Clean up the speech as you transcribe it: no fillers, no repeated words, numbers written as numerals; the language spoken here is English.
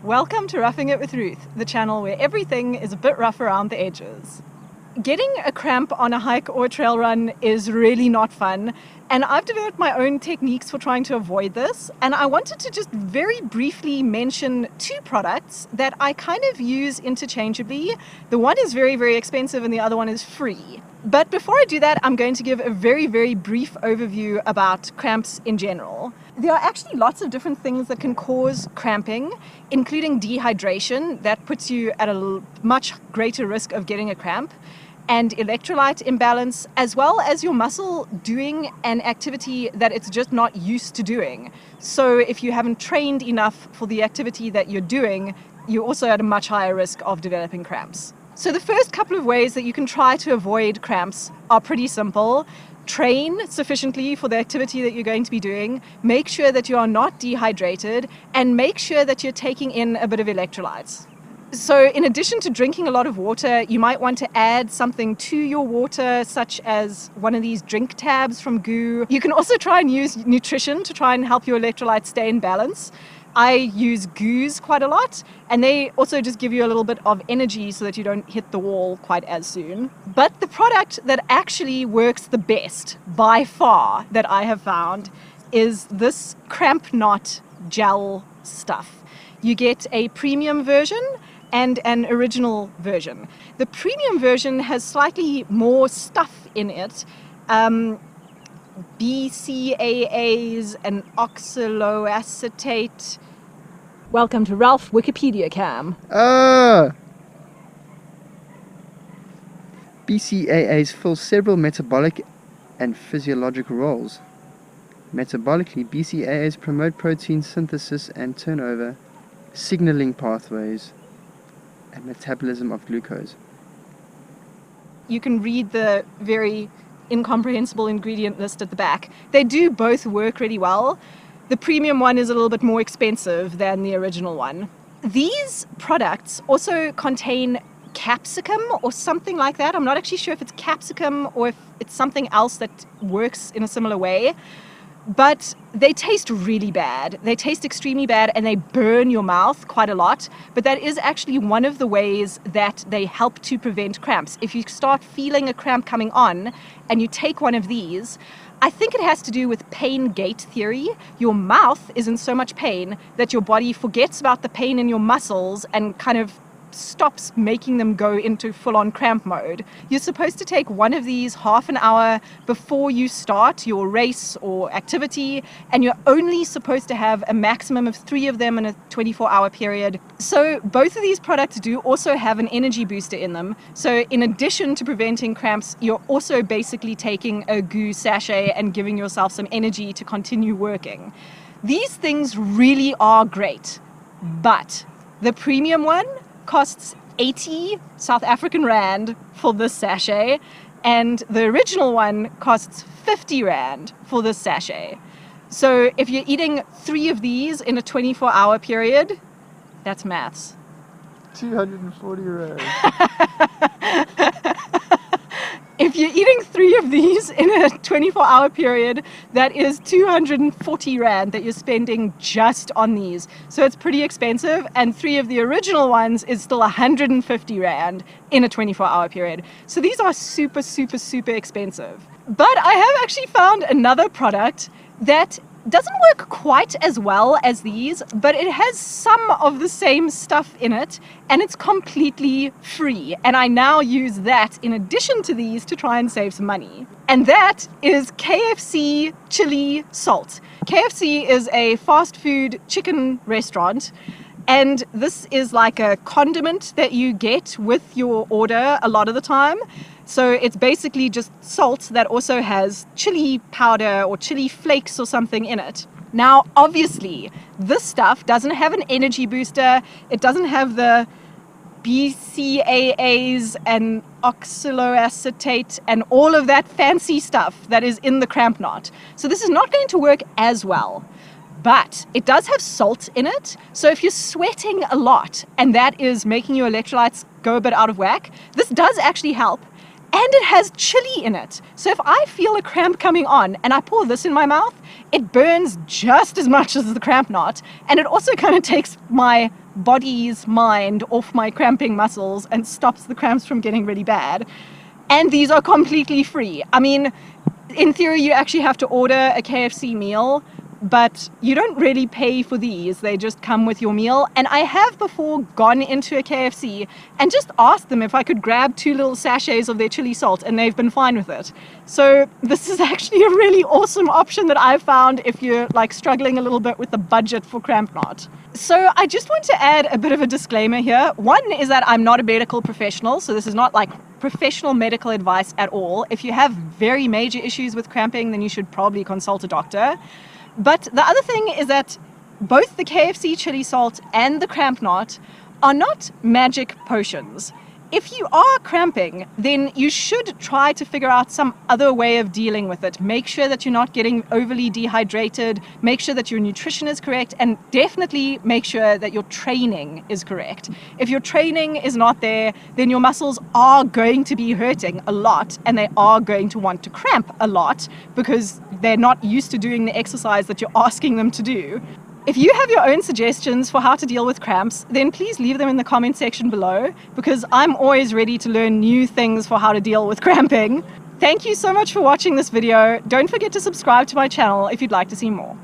Welcome to Roughing It with Ruth, the channel where everything is a bit rough around the edges. Getting a cramp on a hike or a trail run is really not fun, and I've developed my own techniques for trying to avoid this, and I wanted to just very briefly mention two products that I kind of use interchangeably. The one is very, very expensive and the other one is free. But before I do that, I'm going to give a very, very brief overview about cramps in general. There are actually lots of different things that can cause cramping, including dehydration, that puts you at a much greater risk of getting a cramp, and electrolyte imbalance, as well as your muscle doing an activity that it's just not used to doing. So if you haven't trained enough for the activity that you're doing, you're also at a much higher risk of developing cramps. So the first couple of ways that you can try to avoid cramps are pretty simple. Train sufficiently for the activity that you're going to be doing, make sure that you are not dehydrated, and make sure that you're taking in a bit of electrolytes. So in addition to drinking a lot of water, you might want to add something to your water, such as one of these drink tabs from Goo. You can also try and use nutrition to try and help your electrolytes stay in balance. I use Goos quite a lot, and they also just give you a little bit of energy so that you don't hit the wall quite as soon. But the product that actually works the best, by far, that I have found, is this cramp knot gel stuff. You get a premium version and an original version. The premium version has slightly more stuff in it. BCAAs and oxaloacetate. Welcome to Ralph Wikipedia Cam. BCAAs fill several metabolic and physiological roles. Metabolically, BCAAs promote protein synthesis and turnover, signaling pathways, and metabolism of glucose. You can read the very incomprehensible ingredient list at the back. They do both work really well. The premium one is a little bit more expensive than the original one. These products also contain capsicum or something like that. I'm not actually sure if it's capsicum or if it's something else that works in a similar way. But they taste really bad. They taste extremely bad and they burn your mouth quite a lot. But that is actually one of the ways that they help to prevent cramps. If you start feeling a cramp coming on and you take one of these, I think it has to do with pain gate theory. Your mouth is in so much pain that your body forgets about the pain in your muscles and kind of stops making them go into full-on cramp mode. You're supposed to take one of these half an hour before you start your race or activity, and you're only supposed to have a maximum of 3 of them in a 24-hour period. So both of these products do also have an energy booster in them. So in addition to preventing cramps, you're also basically taking a Goo sachet and giving yourself some energy to continue working. These things really are great, but the premium one costs 80 South African Rand for this sachet, and the original one costs 50 Rand for this sachet. So if you're eating 3 of these in a 24-hour period, that's maths. 240 Rand. If you're eating 3 of these in a 24-hour period, that is 240 Rand that you're spending just on these. So it's pretty expensive, and 3 of the original ones is still 150 Rand in a 24-hour period. So these are super, super, super expensive. But I have actually found another product that doesn't work quite as well as these, but it has some of the same stuff in it, and it's completely free. And I now use that in addition to these to try and save some money. And that is KFC chili salt. KFC is a fast food chicken restaurant, and this is like a condiment that you get with your order a lot of the time. So it's basically just salt that also has chili powder or chili flakes or something in it. Now, obviously, this stuff doesn't have an energy booster. It doesn't have the BCAAs and oxaloacetate and all of that fancy stuff that is in the cramp knot. So this is not going to work as well. But it does have salt in it. So if you're sweating a lot and that is making your electrolytes go a bit out of whack, this does actually help. And it has chili in it. So if I feel a cramp coming on and I pour this in my mouth, it burns just as much as the cramp knot. And it also kind of takes my body's mind off my cramping muscles and stops the cramps from getting really bad. And these are completely free. I mean, in theory, you actually have to order a KFC meal, but you don't really pay for these. They just come with your meal. And I have before gone into a KFC and just asked them if I could grab 2 little sachets of their chili salt, and they've been fine with it. So this is actually a really awesome option that I've found if you're like struggling a little bit with the budget for Cramp Knot. So I just want to add a bit of a disclaimer here. One is that I'm not a medical professional, so this is not like professional medical advice at all. If you have very major issues with cramping, then you should probably consult a doctor. But the other thing is that both the KFC chili salt and the Cramp Knot are not magic potions. If you are cramping, then you should try to figure out some other way of dealing with it. Make sure that you're not getting overly dehydrated, make sure that your nutrition is correct, and definitely make sure that your training is correct. If your training is not there, then your muscles are going to be hurting a lot, and they are going to want to cramp a lot because they're not used to doing the exercise that you're asking them to do. If you have your own suggestions for how to deal with cramps, then please leave them in the comment section below, because I'm always ready to learn new things for how to deal with cramping. Thank you so much for watching this video. Don't forget to subscribe to my channel if you'd like to see more.